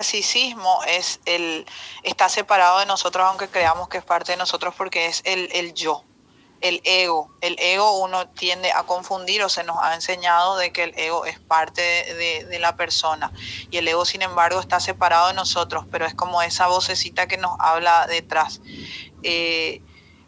narcisismo está separado de nosotros, aunque creamos que es parte de nosotros, porque es el yo, el ego. El ego uno tiende a confundir, o se nos ha enseñado de que el ego es parte de la persona, y el ego, sin embargo, está separado de nosotros, pero es como esa vocecita que nos habla detrás. Eh,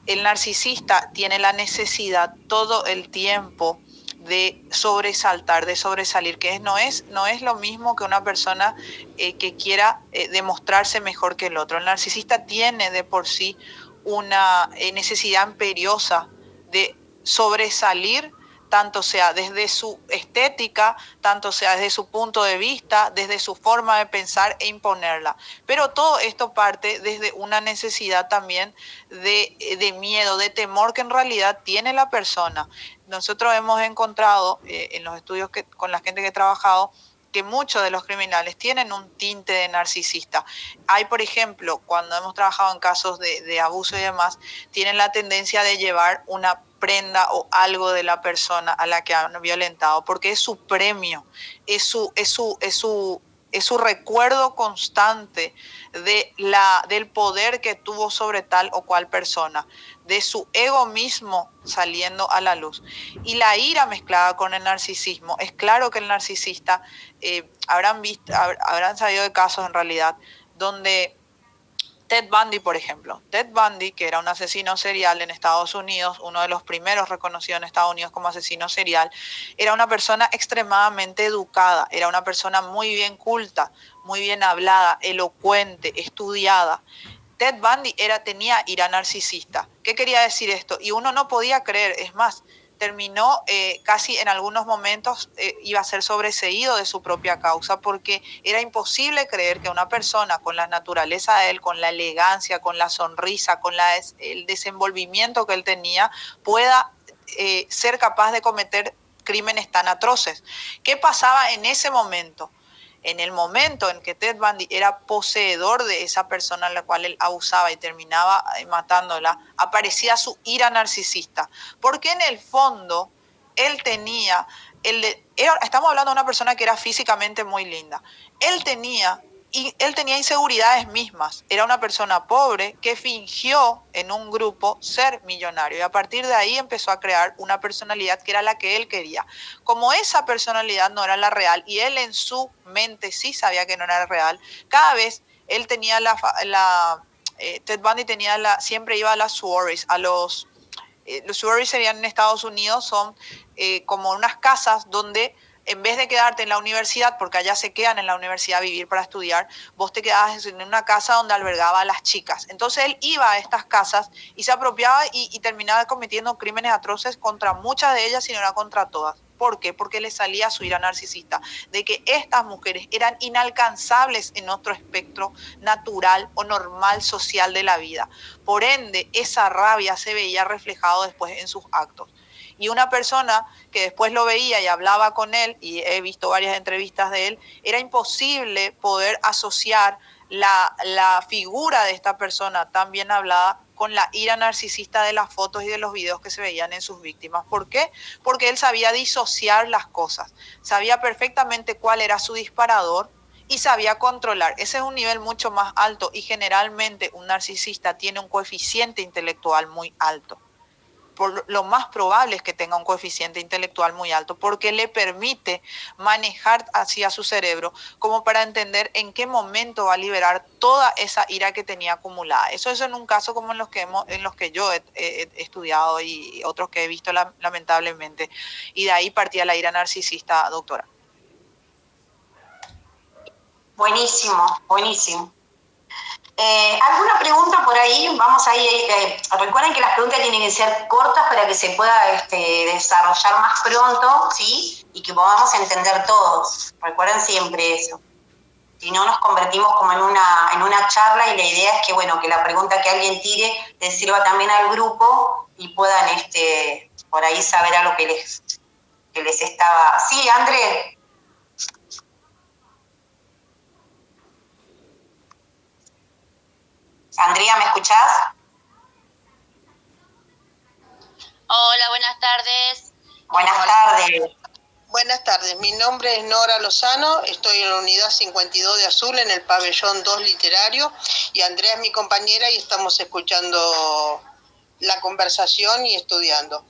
el narcisista tiene la necesidad todo el tiempo de sobresaltar, de sobresalir, que no es lo mismo que una persona que quiera demostrarse mejor que el otro. El narcisista tiene de por sí una necesidad imperiosa de sobresalir, tanto sea desde su estética, tanto sea desde su punto de vista, desde su forma de pensar, e imponerla. Pero todo esto parte desde una necesidad también de miedo, de temor que en realidad tiene la persona. Nosotros hemos encontrado en los estudios con la gente que he trabajado, que muchos de los criminales tienen un tinte de narcisista. Hay, por ejemplo, cuando hemos trabajado en casos de abuso y demás, tienen la tendencia de llevar una prenda o algo de la persona a la que han violentado, porque es su premio, es su recuerdo constante del poder que tuvo sobre tal o cual persona, de su ego mismo saliendo a la luz. Y la ira mezclada con el narcisismo, es claro que el narcisista, habrán sabido de casos en realidad donde Ted Bundy, por ejemplo. Ted Bundy, que era un asesino serial en Estados Unidos, uno de los primeros reconocidos en Estados Unidos como asesino serial, era una persona extremadamente educada, era una persona muy bien culta, muy bien hablada, elocuente, estudiada. Ted Bundy tenía ira narcisista. ¿Qué quería decir esto? Y uno no podía creer, es más, terminó casi en algunos momentos iba a ser sobreseído de su propia causa, porque era imposible creer que una persona con la naturaleza de él, con la elegancia, con la sonrisa, con el desenvolvimiento que él tenía, pueda ser capaz de cometer crímenes tan atroces. ¿Qué pasaba en ese momento? En el momento en que Ted Bundy era poseedor de esa persona a la cual él abusaba y terminaba matándola, aparecía su ira narcisista. Porque en el fondo, él tenía, estamos hablando de una persona que era físicamente muy linda, él tenía inseguridades mismas. Era una persona pobre que fingió en un grupo ser millonario, y a partir de ahí empezó a crear una personalidad que era la que él quería. Como esa personalidad no era la real, y él en su mente sí sabía que no era real, cada vez él tenía Ted Bundy siempre iba a las soirees, los soirees serían en Estados Unidos, son como unas casas donde, en vez de quedarte en la universidad, porque allá se quedan en la universidad a vivir para estudiar, vos te quedabas en una casa donde albergaba a las chicas. Entonces él iba a estas casas y se apropiaba y terminaba cometiendo crímenes atroces contra muchas de ellas, si no era contra todas. ¿Por qué? Porque le salía su ira narcisista, de que estas mujeres eran inalcanzables en otro espectro natural o normal social de la vida. Por ende, esa rabia se veía reflejado después en sus actos. Y una persona que después lo veía y hablaba con él, y he visto varias entrevistas de él, era imposible poder asociar la figura de esta persona tan bien hablada con la ira narcisista de las fotos y de los videos que se veían en sus víctimas. ¿Por qué? Porque él sabía disociar las cosas, sabía perfectamente cuál era su disparador y sabía controlar. Ese es un nivel mucho más alto, y generalmente un narcisista tiene un coeficiente intelectual muy alto. Lo más probable es que tenga un coeficiente intelectual muy alto, porque le permite manejar hacia su cerebro como para entender en qué momento va a liberar toda esa ira que tenía acumulada. Eso es en un caso como en los que yo he estudiado y otros que he visto lamentablemente. Y de ahí partía la ira narcisista, doctora. Buenísimo, buenísimo. ¿Alguna pregunta por ahí? Vamos ahí. Recuerden que las preguntas tienen que ser cortas para que se pueda desarrollar más pronto, ¿sí? Y que podamos entender todos. Recuerden siempre eso. Si no, nos convertimos como en una charla, y la idea es que, bueno, que la pregunta que alguien tire les sirva también al grupo y puedan por ahí saber algo que les estaba... Sí, André. Andrea, ¿me escuchás? Hola, buenas tardes. Buenas tardes. Buenas tardes, mi nombre es Nora Lozano, estoy en la unidad 52 de Azul, en el pabellón 2 literario, y Andrea es mi compañera y estamos escuchando la conversación y estudiando.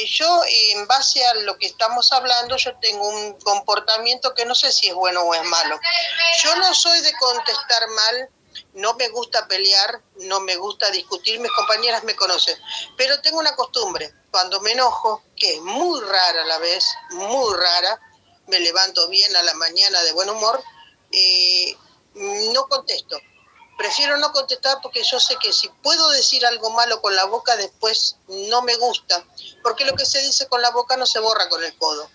Yo, en base a lo que estamos hablando, yo tengo un comportamiento que no sé si es bueno o es malo. Yo no soy de contestar mal, no me gusta pelear, no me gusta discutir, mis compañeras me conocen, pero tengo una costumbre, cuando me enojo, que es muy rara a la vez, muy rara, me levanto bien a la mañana de buen humor, no contesto. Prefiero no contestar porque yo sé que si puedo decir algo malo con la boca, después no me gusta, porque lo que se dice con la boca no se borra con el codo.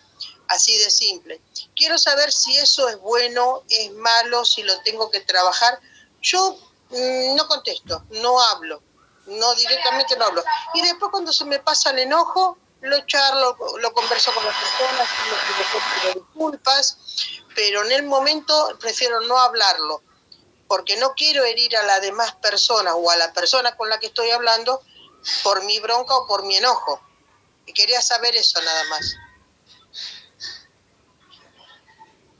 Así de simple. Quiero saber si eso es bueno, es malo, si lo tengo que trabajar. Yo no contesto, no hablo, no directamente no hablo. Y después cuando se me pasa el enojo, lo charlo, lo converso con las personas, pido disculpas, pero en el momento prefiero no hablarlo, porque no quiero herir a las demás personas o a la persona con la que estoy hablando por mi bronca o por mi enojo. Y quería saber eso nada más.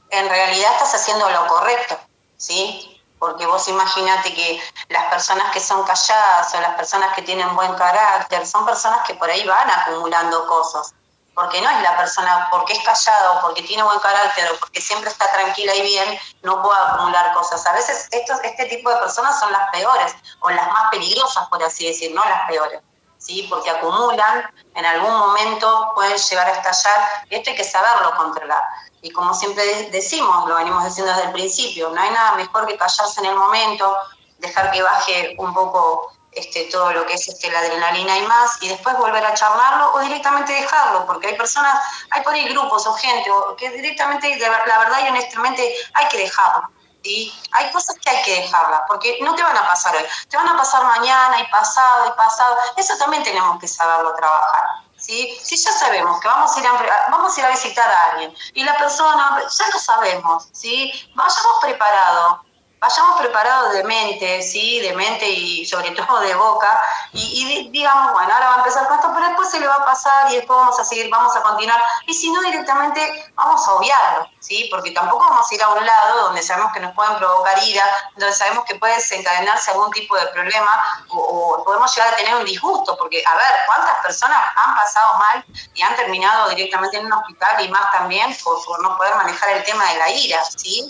En realidad estás haciendo lo correcto, ¿sí? Porque vos imaginate que las personas que son calladas o las personas que tienen buen carácter son personas que por ahí van acumulando cosas. Porque no es la persona, porque es callada o porque tiene buen carácter o porque siempre está tranquila y bien, no puede acumular cosas. A veces este tipo de personas son las peores o las más peligrosas, por así decir, no las peores, ¿sí? Porque acumulan, en algún momento pueden llegar a estallar y esto hay que saberlo controlar. Y como siempre decimos, lo venimos diciendo desde el principio, no hay nada mejor que callarse en el momento, dejar que baje un poco todo lo que es la adrenalina y más, y después volver a charlarlo o directamente dejarlo, porque hay personas, hay por ahí grupos o gente que directamente, la verdad y honestamente, hay que dejarlo. ¿Sí? Hay cosas que hay que dejarlas, porque no te van a pasar hoy, te van a pasar mañana y pasado, eso también tenemos que saberlo trabajar. ¿Sí? Si ya sabemos que vamos a ir a visitar a alguien y la persona, ya lo sabemos, ¿sí? Vayamos preparados de mente, ¿sí? De mente y sobre todo de boca, y digamos, bueno, ahora va a empezar con esto, pero después se le va a pasar y después vamos a seguir, vamos a continuar, y si no directamente vamos a obviarlo, ¿sí? Porque tampoco vamos a ir a un lado donde sabemos que nos pueden provocar ira, donde sabemos que puede desencadenarse algún tipo de problema o podemos llegar a tener un disgusto, porque a ver, ¿cuántas personas han pasado mal y han terminado directamente en un hospital y más también por no poder manejar el tema de la ira, ¿sí?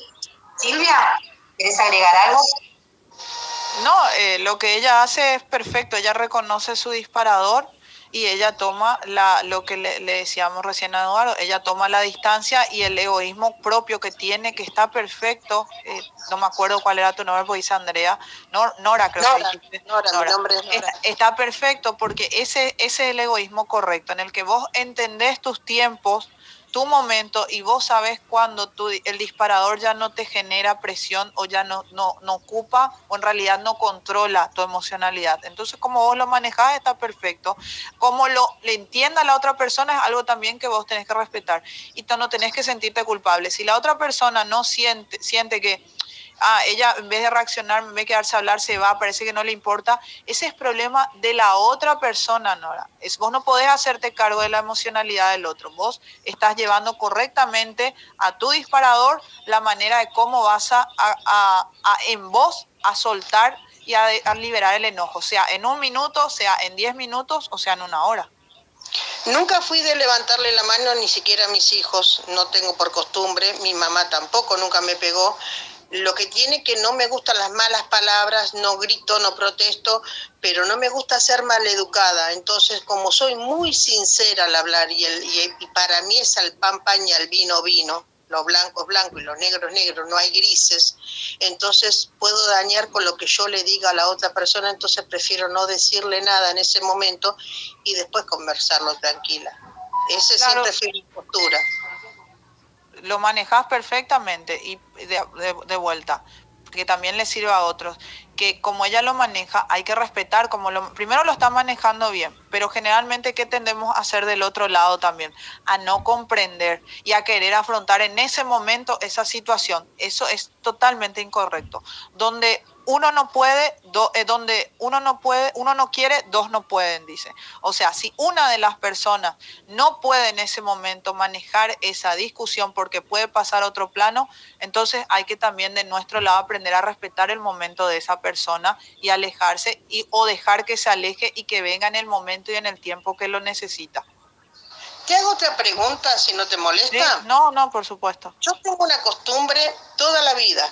Silvia, ¿querés agregar algo? No, lo que ella hace es perfecto, ella reconoce su disparador y ella toma lo que le decíamos recién a Eduardo, ella toma la distancia y el egoísmo propio que tiene, que está perfecto, no me acuerdo cuál era tu nombre, porque dice Andrea, Nora creo que dijiste. Nora, mi nombre es Nora. Está perfecto porque ese es el egoísmo correcto, en el que vos entendés tus tiempos, tu momento, y vos sabés cuando el disparador ya no te genera presión o ya no ocupa o en realidad no controla tu emocionalidad. Entonces, como vos lo manejás, está perfecto. Como le entienda a la otra persona es algo también que vos tenés que respetar y no tenés que sentirte culpable. Si la otra persona no siente que ella en vez de reaccionar, en vez de quedarse a hablar, se va, parece que no le importa, ese es problema de la otra persona, Nora. Vos no podés hacerte cargo de la emocionalidad del otro. Vos estás llevando correctamente a tu disparador la manera de cómo vas en vos a soltar y a liberar el enojo, sea en 1 minuto, sea en 10 minutos o sea en 1 hora. Nunca fui de levantarle la mano, ni siquiera a mis hijos, no tengo por costumbre, mi mamá tampoco, nunca me pegó. Lo que tiene que no me gustan las malas palabras, no grito, no protesto, pero no me gusta ser maleducada. Entonces, como soy muy sincera al hablar y para mí es al pan pan y al vino vino, lo blanco es blanco y lo negro es negro, no hay grises, entonces puedo dañar con lo que yo le diga a la otra persona, entonces prefiero no decirle nada en ese momento y después conversarlo tranquila. Ese Claro, siempre fue mi postura. Lo manejás perfectamente y de vuelta, que también le sirva a otros. que como ella lo maneja, hay que respetar, primero lo está manejando bien, pero generalmente ¿qué tendemos a hacer del otro lado también? A no comprender y a querer afrontar en ese momento esa situación. Eso es totalmente incorrecto. Donde uno no puede, donde uno no quiere, dos no pueden, dice. O sea, si una de las personas no puede en ese momento manejar esa discusión porque puede pasar a otro plano, entonces hay que también de nuestro lado aprender a respetar el momento de esa persona y alejarse o dejar que se aleje y que venga en el momento y en el tiempo que lo necesita. Te hago otra pregunta, si no te molesta. ¿Sí? No, por supuesto. Yo tengo una costumbre toda la vida.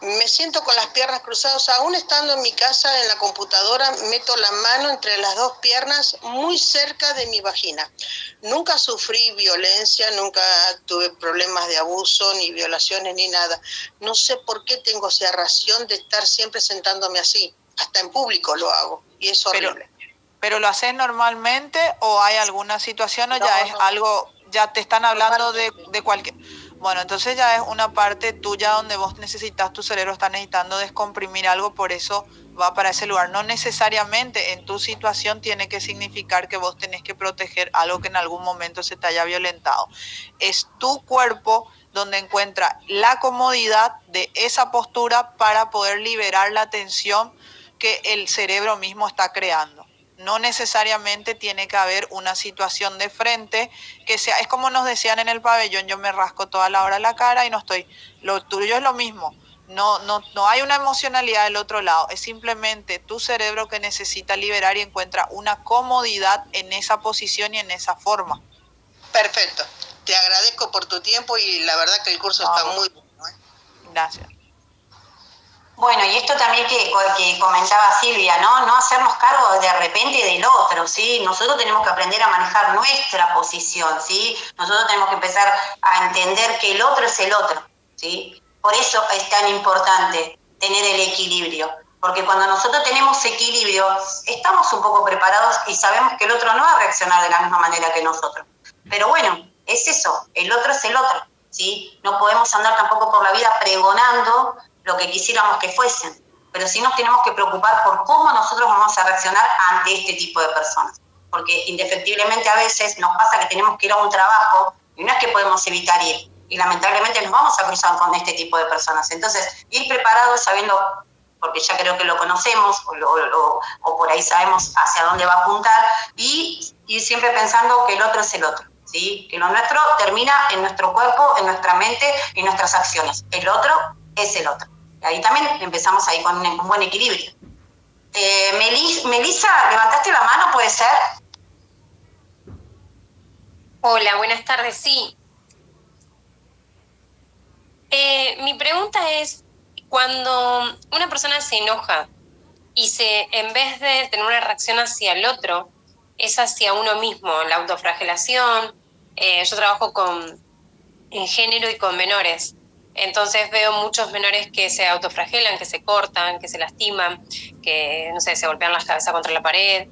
Me siento con las piernas cruzadas, aún estando en mi casa, en la computadora, meto la mano entre las dos piernas muy cerca de mi vagina. Nunca sufrí violencia, nunca tuve problemas de abuso, ni violaciones, ni nada. No sé por qué tengo esa ración de estar siempre sentándome así. Hasta en público lo hago, y es horrible. ¿Pero lo haces normalmente o hay alguna situación o ya es algo, ya te están hablando de cualquier... Bueno, entonces ya es una parte tuya donde vos necesitas, tu cerebro está necesitando descomprimir algo, por eso va para ese lugar. No necesariamente en tu situación tiene que significar que vos tenés que proteger algo que en algún momento se te haya violentado. Es tu cuerpo donde encuentra la comodidad de esa postura para poder liberar la tensión que el cerebro mismo está creando. No necesariamente tiene que haber una situación de frente que sea, es como nos decían en el pabellón, yo me rasco toda la hora la cara y no estoy, lo tuyo es lo mismo, no hay una emocionalidad del otro lado, es simplemente tu cerebro que necesita liberar y encuentra una comodidad en esa posición y en esa forma. Perfecto, te agradezco por tu tiempo y la verdad que el curso está muy bueno. Gracias. Bueno, y esto también que comentaba Silvia, ¿no? No hacernos cargo de repente del otro, ¿sí? Nosotros tenemos que aprender a manejar nuestra posición, ¿sí? Nosotros tenemos que empezar a entender que el otro es el otro, ¿sí? Por eso es tan importante tener el equilibrio, porque cuando nosotros tenemos equilibrio, estamos un poco preparados y sabemos que el otro no va a reaccionar de la misma manera que nosotros. Pero bueno, es eso, el otro es el otro, ¿sí? No podemos andar tampoco por la vida pregonando lo que quisiéramos que fuesen, pero sí nos tenemos que preocupar por cómo nosotros vamos a reaccionar ante este tipo de personas, porque indefectiblemente a veces nos pasa que tenemos que ir a un trabajo y no es que podemos evitar ir, y lamentablemente nos vamos a cruzar con este tipo de personas. Entonces, ir preparados sabiendo, porque ya creo que lo conocemos, o por ahí sabemos hacia dónde va a apuntar, y ir siempre pensando que el otro es el otro, ¿sí? Que lo nuestro termina en nuestro cuerpo, en nuestra mente y en nuestras acciones. El otro es el otro. Ahí también empezamos ahí con un buen equilibrio. Melissa, ¿levantaste la mano, puede ser? Hola, buenas tardes, sí. Mi pregunta es, cuando una persona se enoja y en vez de tener una reacción hacia el otro, es hacia uno mismo, la autoflagelación. Yo trabajo en género y con menores. Entonces veo muchos menores que se autoflagelan, que se cortan, que se lastiman, que, no sé, se golpean la cabeza contra la pared.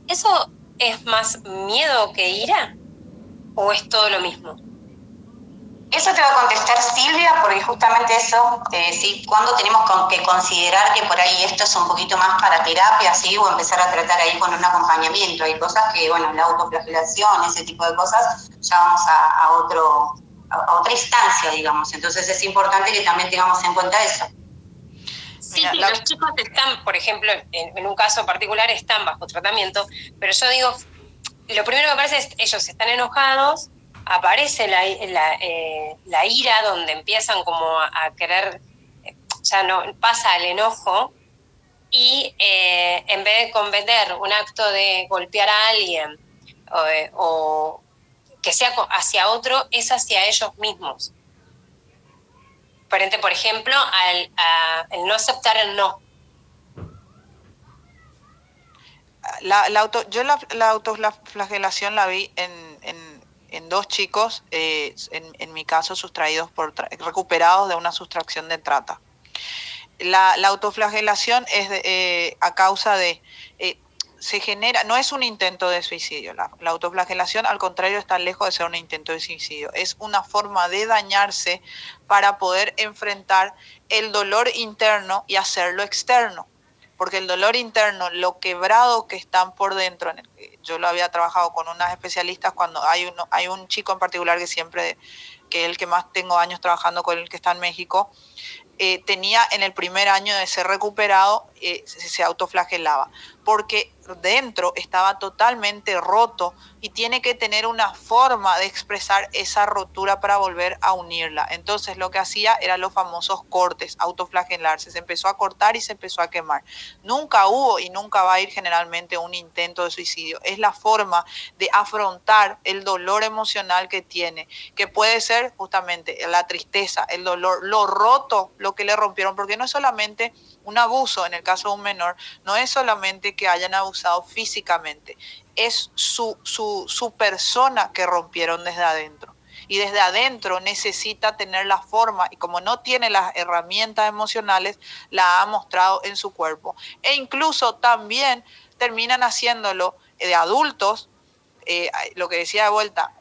¿Eso es más miedo que ira? ¿O es todo lo mismo? Eso te va a contestar Silvia, porque justamente eso, sí, cuando tenemos que considerar que por ahí esto es un poquito más para terapia, ¿sí? O empezar a tratar ahí con un acompañamiento. Hay cosas que, bueno, la autoflagelación, ese tipo de cosas, ya vamos a otra instancia, digamos. Entonces es importante que también tengamos en cuenta eso. Sí, los chicos están, por ejemplo, en un caso particular, están bajo tratamiento, pero yo digo, lo primero que aparece es ellos están enojados, aparece la ira, donde empiezan como a querer, ya no pasa el enojo, y en vez de cometer un acto de golpear a alguien o que sea hacia otro, es hacia ellos mismos. Frente, por ejemplo, al no aceptar el no. Yo la autoflagelación la vi en dos chicos, en mi caso sustraídos recuperados de una sustracción de trata. La autoflagelación es a causa de se genera, no es un intento de suicidio. La autoflagelación, al contrario, está lejos de ser un intento de suicidio. Es una forma de dañarse para poder enfrentar el dolor interno y hacerlo externo. Porque el dolor interno, lo quebrado que están por dentro, yo lo había trabajado con unas especialistas cuando hay un chico en particular que siempre, que es el que más tengo años trabajando con él, que está en México, tenía en el primer año de ser recuperado, se autoflagelaba, porque dentro estaba totalmente roto y tiene que tener una forma de expresar esa rotura para volver a unirla. Entonces lo que hacía eran los famosos cortes, autoflagelarse, se empezó a cortar y se empezó a quemar. Nunca hubo y nunca va a ir generalmente un intento de suicidio, es la forma de afrontar el dolor emocional que tiene, que puede ser justamente la tristeza, el dolor, lo roto, lo que le rompieron, porque no es solamente un abuso, en el caso de un menor, no es solamente que hayan abusado físicamente, es su persona que rompieron desde adentro. Y desde adentro necesita tener la forma, y como no tiene las herramientas emocionales, la ha mostrado en su cuerpo. E incluso también terminan haciéndolo de adultos, lo que decía de vuelta,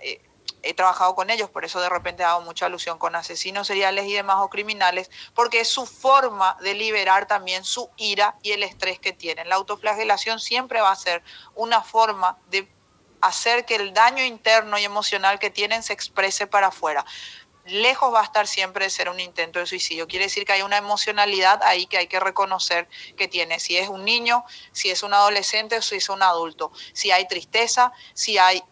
he trabajado con ellos, por eso de repente hago mucha alusión con asesinos seriales y demás o criminales, porque es su forma de liberar también su ira y el estrés que tienen. La autoflagelación siempre va a ser una forma de hacer que el daño interno y emocional que tienen se exprese para afuera. Lejos va a estar siempre de ser un intento de suicidio. Quiere decir que hay una emocionalidad ahí que hay que reconocer que tiene. Si es un niño, si es un adolescente o si es un adulto. Si hay tristeza, si hay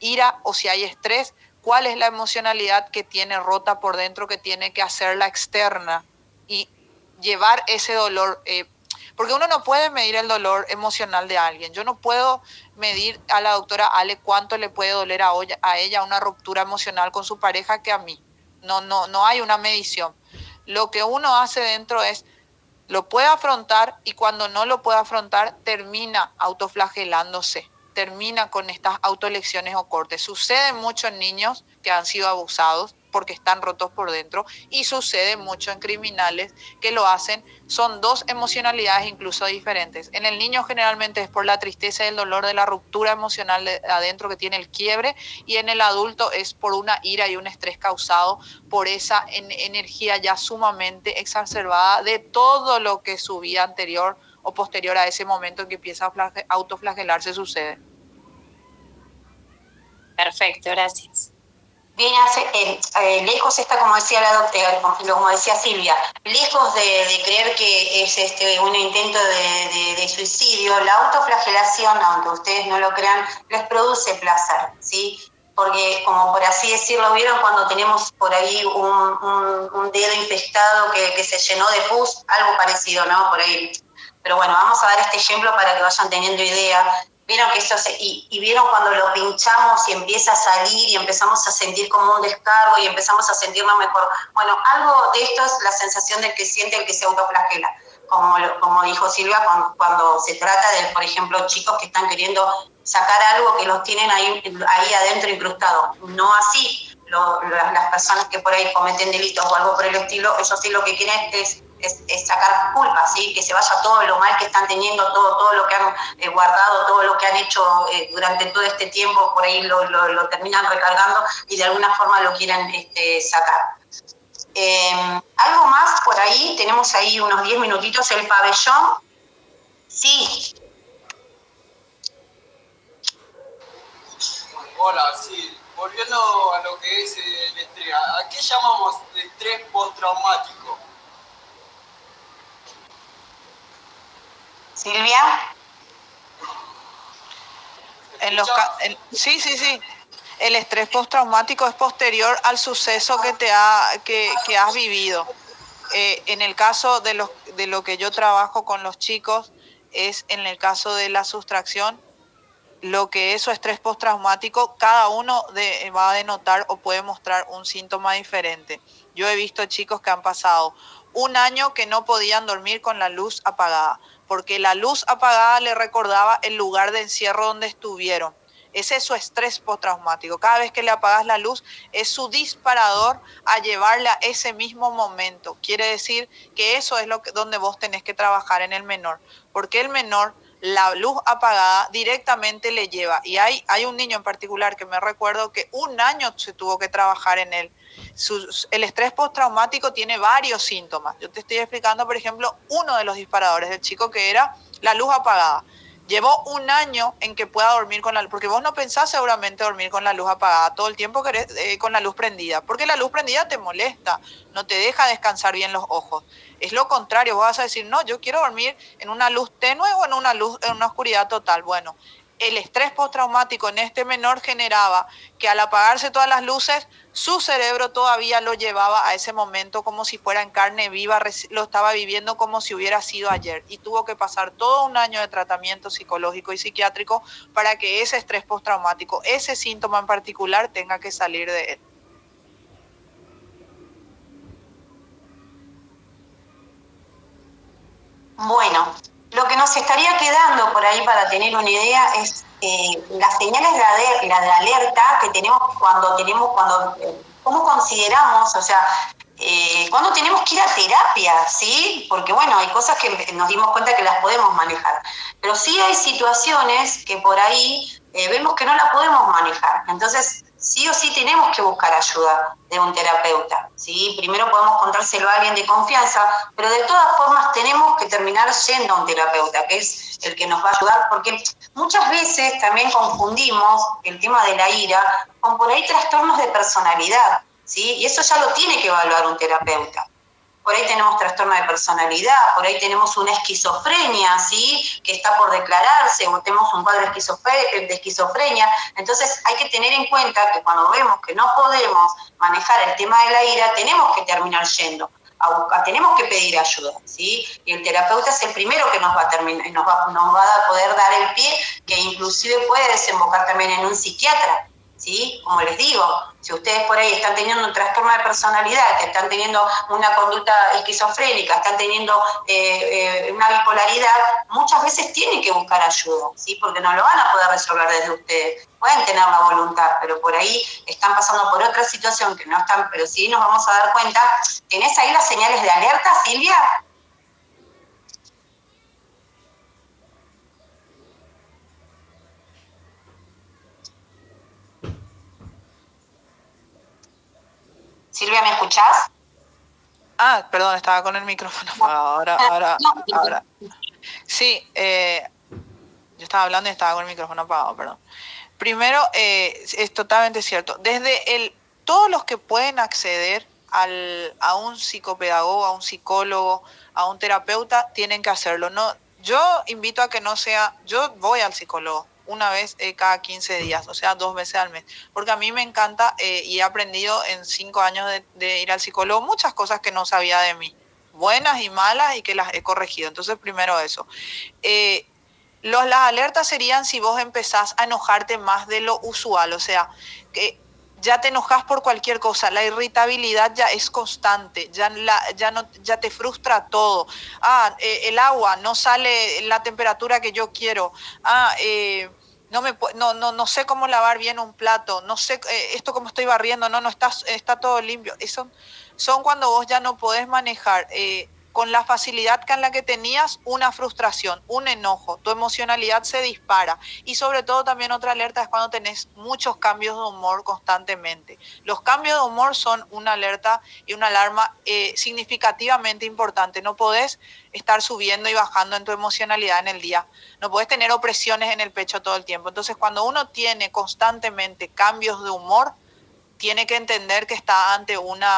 ira o si hay estrés, cuál es la emocionalidad que tiene rota por dentro, que tiene que hacerla externa y llevar ese dolor. Porque uno no puede medir el dolor emocional de alguien. Yo no puedo medir a la doctora Ale cuánto le puede doler a ella una ruptura emocional con su pareja que a mí. No hay una medición. Lo que uno hace dentro es, lo puede afrontar y cuando no lo puede afrontar, termina autoflagelándose, termina con estas autolecciones o cortes. Sucede mucho en niños que han sido abusados porque están rotos por dentro y sucede mucho en criminales que lo hacen. Son dos emocionalidades incluso diferentes. En el niño generalmente es por la tristeza y el dolor de la ruptura emocional de adentro que tiene el quiebre, y en el adulto es por una ira y un estrés causado por esa energía ya sumamente exacerbada de todo lo que su vida anterior o posterior a ese momento en que empieza a autoflagelarse sucede. Perfecto, gracias. Bien, lejos está, como decía la doctora, como decía Silvia, lejos de creer que es un intento de suicidio, la autoflagelación, aunque ustedes no lo crean, les produce placer, ¿sí? Porque, como por así decirlo, ¿vieron cuando tenemos por ahí un dedo infectado que se llenó de pus? Algo parecido, ¿no? Por ahí. Pero bueno, vamos a dar este ejemplo para que vayan teniendo idea. Vieron que y vieron cuando lo pinchamos y empieza a salir y empezamos a sentir como un descargo y empezamos a sentirnos mejor. Bueno, algo de esto es la sensación del que siente el que se autoflagela. Como dijo Silvia, cuando se trata de, por ejemplo, chicos que están queriendo sacar algo que los tienen ahí adentro incrustados. No así las personas que por ahí cometen delitos o algo por el estilo, ellos sí lo que quieren es sacar culpa, ¿sí? Que se vaya todo lo mal que están teniendo, todo lo que han guardado, todo lo que han hecho durante todo este tiempo, por ahí lo terminan recargando y de alguna forma lo quieren sacar. Algo más por ahí, tenemos ahí unos 10 minutitos, el pabellón. Sí. Hola, sí. Volviendo a lo que es el estrés, ¿a qué llamamos estrés postraumático? Silvia. Sí. El estrés postraumático es posterior al suceso que has vivido. En el caso de lo que yo trabajo con los chicos, es en el caso de la sustracción, lo que es su estrés postraumático, cada uno va a denotar o puede mostrar un síntoma diferente. Yo he visto chicos que han pasado un año que no podían dormir con la luz apagada, porque la luz apagada le recordaba el lugar de encierro donde estuvieron. Ese es su estrés postraumático. Cada vez que le apagas la luz es su disparador a llevarle a ese mismo momento. Quiere decir que eso es donde vos tenés que trabajar en el menor, porque el menor la luz apagada directamente le lleva. Y hay un niño en particular que me recuerdo que un año se tuvo que trabajar en él. El estrés postraumático tiene varios síntomas. Yo te estoy explicando, por ejemplo, uno de los disparadores del chico, que era la luz apagada. Llevó un año en que pueda dormir con la luz, porque vos no pensás seguramente dormir con la luz apagada, todo el tiempo querés, con la luz prendida, porque la luz prendida te molesta, no te deja descansar bien los ojos. Es lo contrario, vos vas a decir, no, yo quiero dormir en una luz tenue o en una oscuridad total. Bueno, el estrés postraumático en este menor generaba que al apagarse todas las luces, su cerebro todavía lo llevaba a ese momento como si fuera en carne viva, lo estaba viviendo como si hubiera sido ayer, y tuvo que pasar todo un año de tratamiento psicológico y psiquiátrico para que ese estrés postraumático, ese síntoma en particular, tenga que salir de él. Bueno, lo que nos estaría quedando por ahí para tener una idea es las señales de alerta que tenemos cómo consideramos, o sea, cuando tenemos que ir a terapia, ¿sí? Porque bueno, hay cosas que nos dimos cuenta que las podemos manejar, pero sí hay situaciones que por ahí vemos que no la podemos manejar. Entonces, sí o sí tenemos que buscar ayuda de un terapeuta, ¿sí? Primero podemos contárselo a alguien de confianza, pero de todas formas tenemos que terminar yendo a un terapeuta, que es el que nos va a ayudar, porque muchas veces también confundimos el tema de la ira con por ahí trastornos de personalidad, ¿sí? Y eso ya lo tiene que evaluar un terapeuta. Por ahí tenemos trastorno de personalidad, por ahí tenemos una esquizofrenia, ¿sí? Que está por declararse, o tenemos un cuadro de esquizofrenia. Entonces hay que tener en cuenta que cuando vemos que no podemos manejar el tema de la ira, tenemos que terminar yendo a buscar, tenemos que pedir ayuda, ¿sí? Y el terapeuta es el primero que nos va a poder dar el pie, que inclusive puede desembocar también en un psiquiatra, ¿sí? Como les digo, si ustedes por ahí están teniendo un trastorno de personalidad, que están teniendo una conducta esquizofrénica, están teniendo una bipolaridad, muchas veces tienen que buscar ayuda, ¿sí? Porque no lo van a poder resolver desde ustedes. Pueden tener la voluntad, pero por ahí están pasando por otra situación que no están, pero sí nos vamos a dar cuenta. ¿Tenés ahí las señales de alerta, Silvia? Silvia, ¿me escuchás? Ah, perdón, estaba con el micrófono apagado. Ahora. Sí, yo estaba hablando y estaba con el micrófono apagado, perdón. Primero, es totalmente cierto. Todos los que pueden acceder a un psicopedagogo, a un psicólogo, a un terapeuta, tienen que hacerlo. No, yo invito a que no sea, yo voy al psicólogo una vez cada 15 días, o sea, 2 veces al mes, porque a mí me encanta y he aprendido en 5 años de ir al psicólogo muchas cosas que no sabía de mí, buenas y malas, y que las he corregido. Entonces, primero eso. Las alertas serían si vos empezás a enojarte más de lo usual, o sea, que ya te enojas por cualquier cosa, la irritabilidad ya es constante, ya te frustra todo. El agua no sale en la temperatura que yo quiero. No sé cómo lavar bien un plato, no sé esto cómo estoy barriendo, no está todo limpio. Eso son cuando vos ya no podés manejar con la facilidad con la que tenías una frustración, un enojo, tu emocionalidad se dispara. Y sobre todo también otra alerta es cuando tenés muchos cambios de humor constantemente. Los cambios de humor son una alerta y una alarma significativamente importante. No podés estar subiendo y bajando en tu emocionalidad en el día. No podés tener opresiones en el pecho todo el tiempo. Entonces, cuando uno tiene constantemente cambios de humor, tiene que entender que está ante una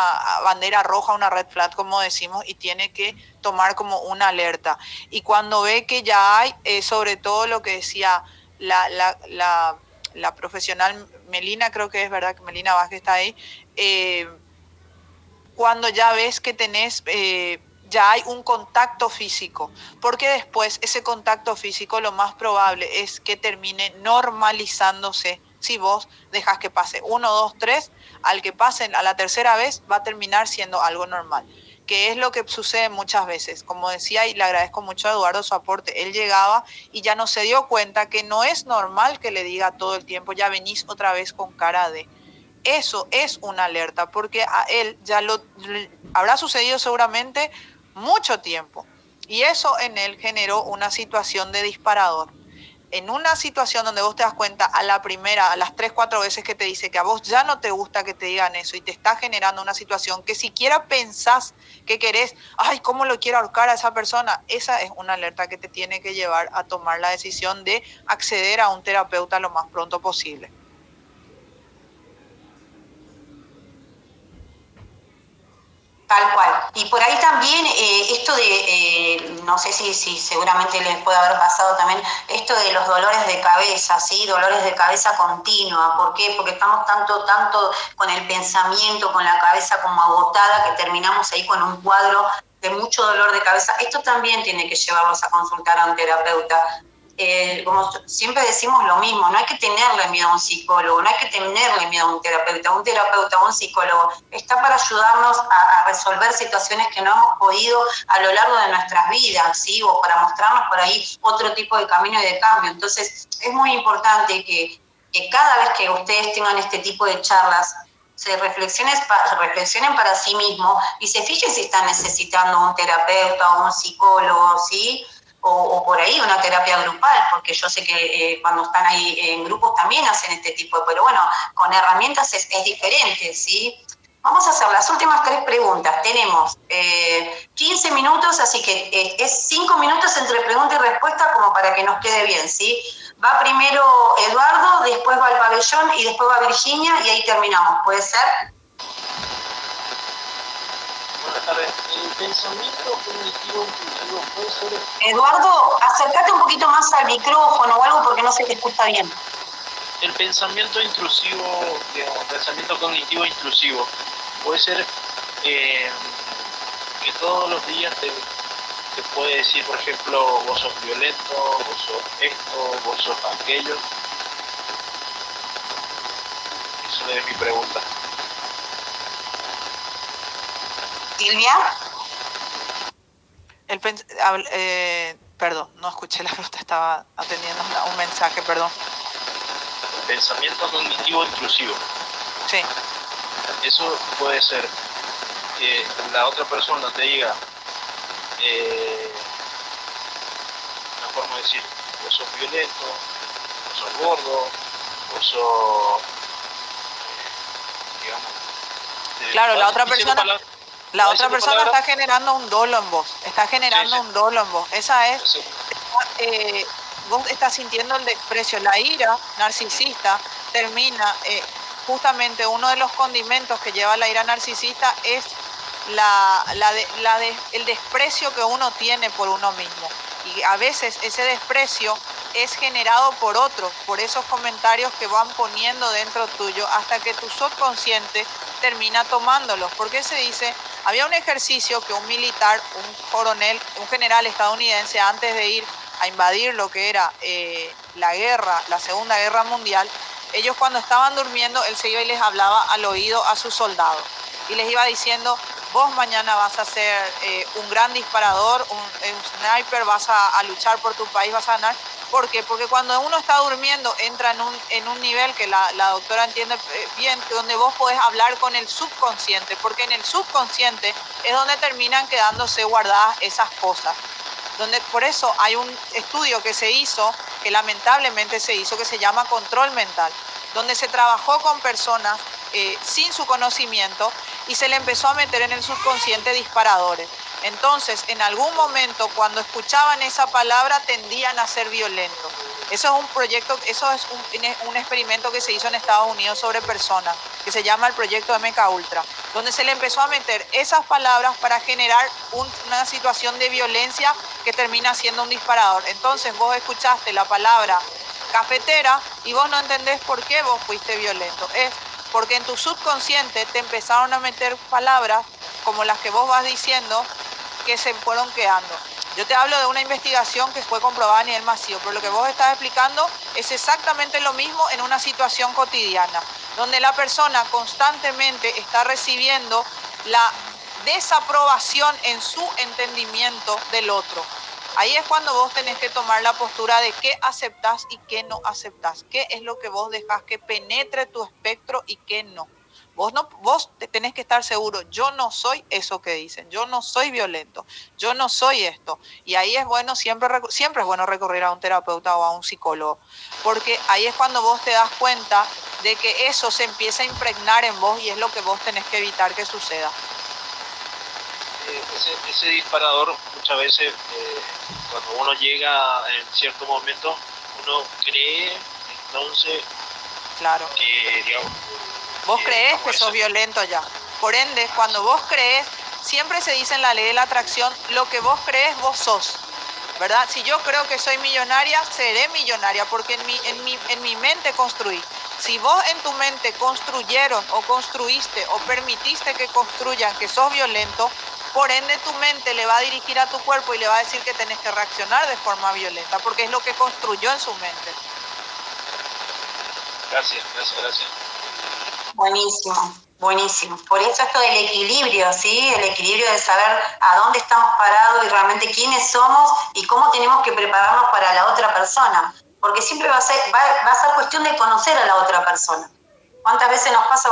bandera roja, una red flag, como decimos, y tiene que tomar como una alerta. Y cuando ve que ya hay, sobre todo lo que decía la profesional Melina, creo que es verdad que Melina Vázquez está ahí, cuando ya ves que tenés... ya hay un contacto físico, porque después ese contacto físico lo más probable es que termine normalizándose. Si vos dejas que pase 1, 2, 3, al que pasen a la tercera vez va a terminar siendo algo normal, que es lo que sucede muchas veces. Como decía, y le agradezco mucho a Eduardo su aporte, él llegaba y ya no se dio cuenta que no es normal que le diga todo el tiempo, ya venís otra vez con cara de... Eso es una alerta, porque a él ya habrá sucedido seguramente mucho tiempo. Y eso en él generó una situación de disparador. En una situación donde vos te das cuenta a la primera, a las 3, 4 veces que te dice que a vos ya no te gusta que te digan eso y te está generando una situación que siquiera pensás que querés, ay, ¿cómo lo quiero ahorcar a esa persona? Esa es una alerta que te tiene que llevar a tomar la decisión de acceder a un terapeuta lo más pronto posible. Tal cual. Y por ahí también esto de, no sé si seguramente les puede haber pasado también, esto de los dolores de cabeza, ¿sí? Dolores de cabeza continua. ¿Por qué? Porque estamos tanto con el pensamiento, con la cabeza como agotada, que terminamos ahí con un cuadro de mucho dolor de cabeza. Esto también tiene que llevarlos a consultar a un terapeuta. Como siempre decimos lo mismo, no hay que tenerle miedo a un psicólogo, no hay que tenerle miedo a un terapeuta, o un psicólogo está para ayudarnos a resolver situaciones que no hemos podido a lo largo de nuestras vidas, ¿sí? O para mostrarnos por ahí otro tipo de camino y de cambio. Entonces, es muy importante que cada vez que ustedes tengan este tipo de charlas, se reflexionen para sí mismos y se fijen si están necesitando un terapeuta o un psicólogo, ¿sí? O por ahí una terapia grupal, porque yo sé que cuando están ahí en grupos también hacen este tipo de, pero bueno, con herramientas es diferente, ¿sí? Vamos a hacer las últimas 3 preguntas. Tenemos 15 minutos, así que es 5 minutos entre pregunta y respuesta como para que nos quede bien, ¿sí? Va primero Eduardo, después va el pabellón y después va Virginia y ahí terminamos. ¿Puede ser? Buenas tardes. El pensamiento cognitivo intrusivo puede ser... Eduardo, acércate un poquito más al micrófono o algo porque no se te escucha bien. El pensamiento intrusivo, digamos, pensamiento cognitivo intrusivo, puede ser que todos los días te puede decir, por ejemplo, vos sos violento, vos sos esto, vos sos aquello. Esa es mi pregunta. Silvia. Perdón, no escuché la pregunta, estaba atendiendo un mensaje, perdón. Pensamiento cognitivo intrusivo. Sí. Eso puede ser que la otra persona te diga una forma de decir, vos sos violento, vos sos gordo, vos sos, digamos... Claro, la otra persona está generando un dolo en vos, un dolo en vos. Esa es, vos estás sintiendo el desprecio, la ira narcisista termina, justamente uno de los condimentos que lleva la ira narcisista es el desprecio que uno tiene por uno mismo. Y a veces ese desprecio es generado por otros, por esos comentarios que van poniendo dentro tuyo, hasta que tu subconsciente termina tomándolos. Porque se dice, había un ejercicio que un militar, un coronel, un general estadounidense, antes de ir a invadir lo que era la Segunda Guerra Mundial, ellos cuando estaban durmiendo, él se iba y les hablaba al oído a sus soldados. Y les iba diciendo, vos mañana vas a ser un gran disparador, un sniper, vas a luchar por tu país, vas a ganar. ¿Por qué? Porque cuando uno está durmiendo entra en un nivel que la doctora entiende bien, donde vos podés hablar con el subconsciente, porque en el subconsciente es donde terminan quedándose guardadas esas cosas. Por eso hay un estudio que se hizo, que lamentablemente se hizo, que se llama control mental, donde se trabajó con personas sin su conocimiento y se le empezó a meter en el subconsciente disparadores. Entonces, en algún momento, cuando escuchaban esa palabra, tendían a ser violentos. Eso es un proyecto, eso es un experimento que se hizo en Estados Unidos sobre personas, que se llama el proyecto MKUltra, donde se le empezó a meter esas palabras para generar una situación de violencia que termina siendo un disparador. Entonces, vos escuchaste la palabra cafetera y vos no entendés por qué vos fuiste violento. Es porque en tu subconsciente te empezaron a meter palabras como las que vos vas diciendo que se fueron quedando. Yo te hablo de una investigación que fue comprobada a nivel masivo, pero lo que vos estás explicando es exactamente lo mismo en una situación cotidiana, donde la persona constantemente está recibiendo la desaprobación en su entendimiento del otro. Ahí es cuando vos tenés que tomar la postura de qué aceptás y qué no aceptás, qué es lo que vos dejás que penetre tu espectro y qué no. Vos tenés que estar seguro, yo no soy eso que dicen, yo no soy violento, yo no soy esto. Y ahí es bueno, siempre es bueno recurrir a un terapeuta o a un psicólogo, porque ahí es cuando vos te das cuenta de que eso se empieza a impregnar en vos y es lo que vos tenés que evitar que suceda. Ese disparador muchas veces, cuando uno llega en cierto momento, uno cree entonces claro. Que, digamos, vos creés que sos violento ya. Por ende, cuando vos crees, siempre se dice en la ley de la atracción, lo que vos crees, vos sos. ¿Verdad? Si yo creo que soy millonaria, seré millonaria, porque en mi mente construí. Si vos en tu mente construyeron o construiste o permitiste que construyan que sos violento, por ende tu mente le va a dirigir a tu cuerpo y le va a decir que tenés que reaccionar de forma violenta, porque es lo que construyó en su mente. Gracias. Buenísimo, buenísimo. Por eso esto del equilibrio, ¿sí? El equilibrio de saber a dónde estamos parados y realmente quiénes somos y cómo tenemos que prepararnos para la otra persona. Porque siempre va a ser cuestión de conocer a la otra persona. ¿Cuántas veces nos pasa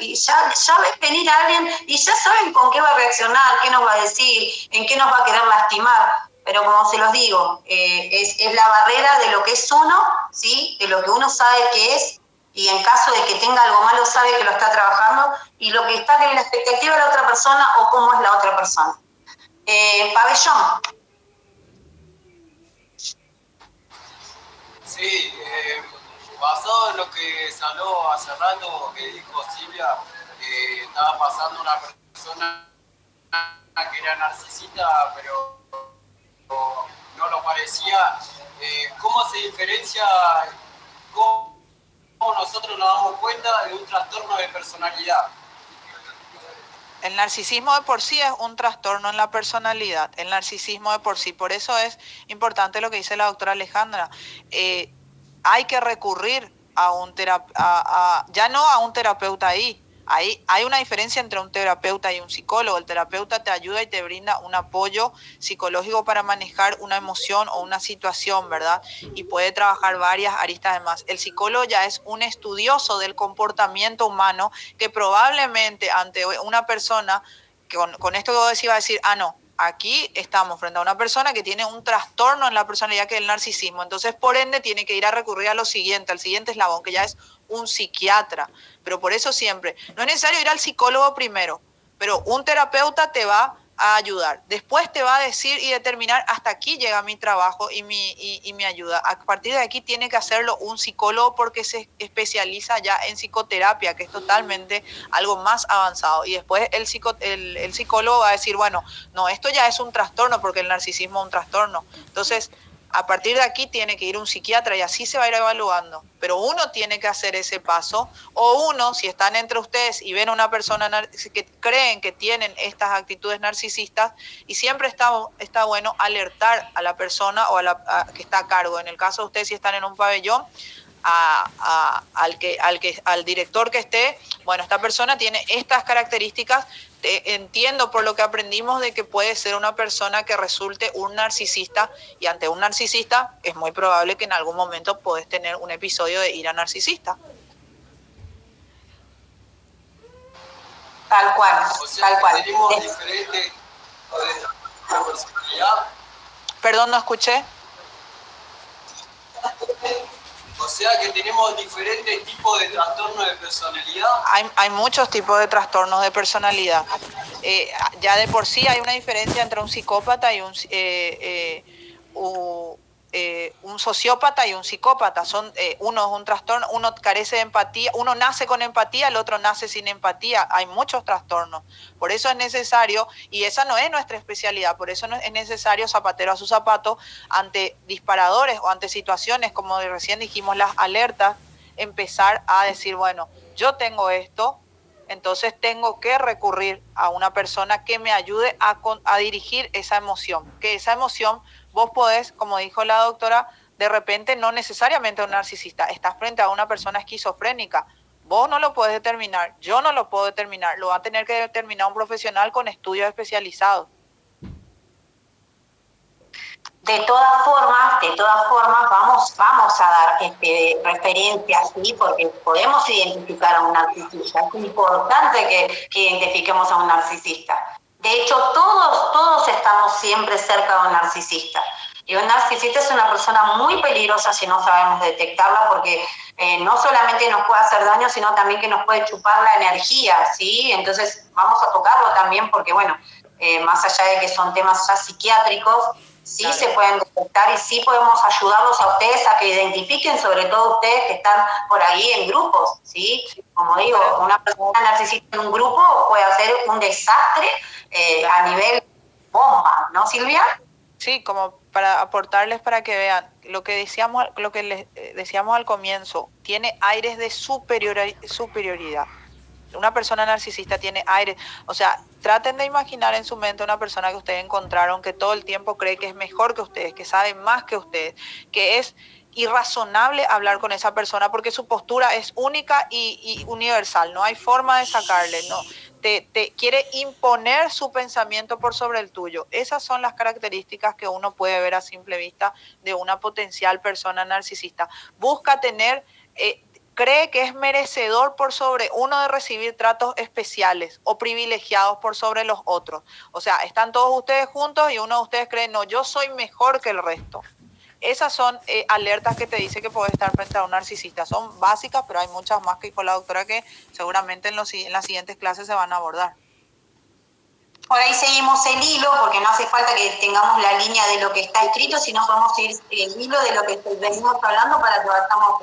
y ya ves venir a alguien y ya saben con qué va a reaccionar, qué nos va a decir, en qué nos va a querer lastimar? Pero como se los digo, es la barrera de lo que es uno, ¿sí? De lo que uno sabe que es, y en caso de que tenga algo malo sabe que lo está trabajando, y lo que está en la expectativa de la otra persona o cómo es la otra persona. Pabellón. Sí, basado en lo que se habló hace rato, que dijo Silvia, estaba pasando una persona que era narcisista, pero no lo parecía. ¿Cómo se diferencia, cómo nosotros nos damos cuenta de un trastorno de personalidad? El narcisismo de por sí es un trastorno en la personalidad, el narcisismo de por sí. Por eso es importante lo que dice la doctora Alejandra. Hay que recurrir a un ya no a un terapeuta ahí. Hay una diferencia entre un terapeuta y un psicólogo. El terapeuta te ayuda y te brinda un apoyo psicológico para manejar una emoción o una situación, ¿verdad? Y puede trabajar varias aristas más. El psicólogo ya es un estudioso del comportamiento humano que probablemente ante una persona, con esto que vos decís, va a decir, no, aquí estamos frente a una persona que tiene un trastorno en la personalidad, que es el narcisismo. Entonces, por ende, tiene que ir a recurrir a lo siguiente, al siguiente eslabón, que ya es un psiquiatra. Pero por eso siempre, no es necesario ir al psicólogo primero, pero un terapeuta te va a ayudar. Después te va a decir y determinar, hasta aquí llega mi trabajo y mi ayuda. A partir de aquí tiene que hacerlo un psicólogo, porque se especializa ya en psicoterapia, que es totalmente algo más avanzado. Y después el psicólogo va a decir, bueno, no, esto ya es un trastorno, porque el narcisismo es un trastorno. Entonces, a partir de aquí tiene que ir un psiquiatra y así se va a ir evaluando. Pero uno tiene que hacer ese paso, o uno, si están entre ustedes y ven una persona que creen que tienen estas actitudes narcisistas, y siempre está bueno alertar a la persona o que está a cargo. En el caso de ustedes, si están en un pabellón, al director que esté, bueno, esta persona tiene estas características. Entiendo por lo que aprendimos de que puede ser una persona que resulte un narcisista, y ante un narcisista es muy probable que en algún momento podés tener un episodio de ira narcisista. Tal cual, O sea, tal cual. Tenemos diferentes tipos de personalidad. Perdón, no escuché. O sea que tenemos diferentes tipos de trastornos de personalidad. Hay muchos tipos de trastornos de personalidad. Ya de por sí hay una diferencia entre un psicópata y un sociópata y un psicópata. Uno es un trastorno, uno carece de empatía, uno nace con empatía, el otro nace sin empatía. Hay muchos trastornos. Por eso es necesario, y esa no es nuestra especialidad, por eso es necesario, zapatero a su zapato, ante disparadores o ante situaciones, como recién dijimos, las alertas, empezar a decir, bueno, yo tengo esto, entonces tengo que recurrir a una persona que me ayude a dirigir esa emoción. Que esa emoción vos podés, como dijo la doctora, de repente no necesariamente un narcisista, estás frente a una persona esquizofrénica. Vos no lo podés determinar, yo no lo puedo determinar, lo va a tener que determinar un profesional con estudios especializados. De todas formas, de todas formas vamos a dar referencias, ¿sí? Porque podemos identificar a un narcisista. Es importante que identifiquemos a un narcisista. De hecho, todos estamos siempre cerca de un narcisista. Y un narcisista es una persona muy peligrosa si no sabemos detectarla, porque no solamente nos puede hacer daño, sino también que nos puede chupar la energía, ¿sí? Entonces vamos a tocarlo también porque, bueno, más allá de que son temas ya psiquiátricos, sí claro, se pueden detectar y sí podemos ayudarlos a ustedes a que identifiquen, sobre todo ustedes que están por ahí en grupos, ¿sí? Como digo, una persona narcisista en un grupo puede hacer un desastre a nivel bomba, ¿no, Silvia? Sí, como para aportarles para que vean, lo que les decíamos al comienzo, tiene aires de superioridad. Una persona narcisista tiene aires, o sea, traten de imaginar en su mente una persona que ustedes encontraron que todo el tiempo cree que es mejor que ustedes, que sabe más que ustedes, que es irrazonable hablar con esa persona porque su postura es única y universal, no hay forma de sacarle, no. Te quiere imponer su pensamiento por sobre el tuyo. Esas son las características que uno puede ver a simple vista de una potencial persona narcisista. Busca tener, cree que es merecedor por sobre uno de recibir tratos especiales o privilegiados por sobre los otros. O sea, están todos ustedes juntos y uno de ustedes cree, no, yo soy mejor que el resto. Esas son alertas que te dice que puedes estar frente a un narcisista. Son básicas, pero hay muchas más que con la doctora que seguramente en las siguientes clases se van a abordar. Por ahí seguimos el hilo, porque no hace falta que tengamos la línea de lo que está escrito, sino podemos seguir el hilo de lo que venimos hablando para que vayamos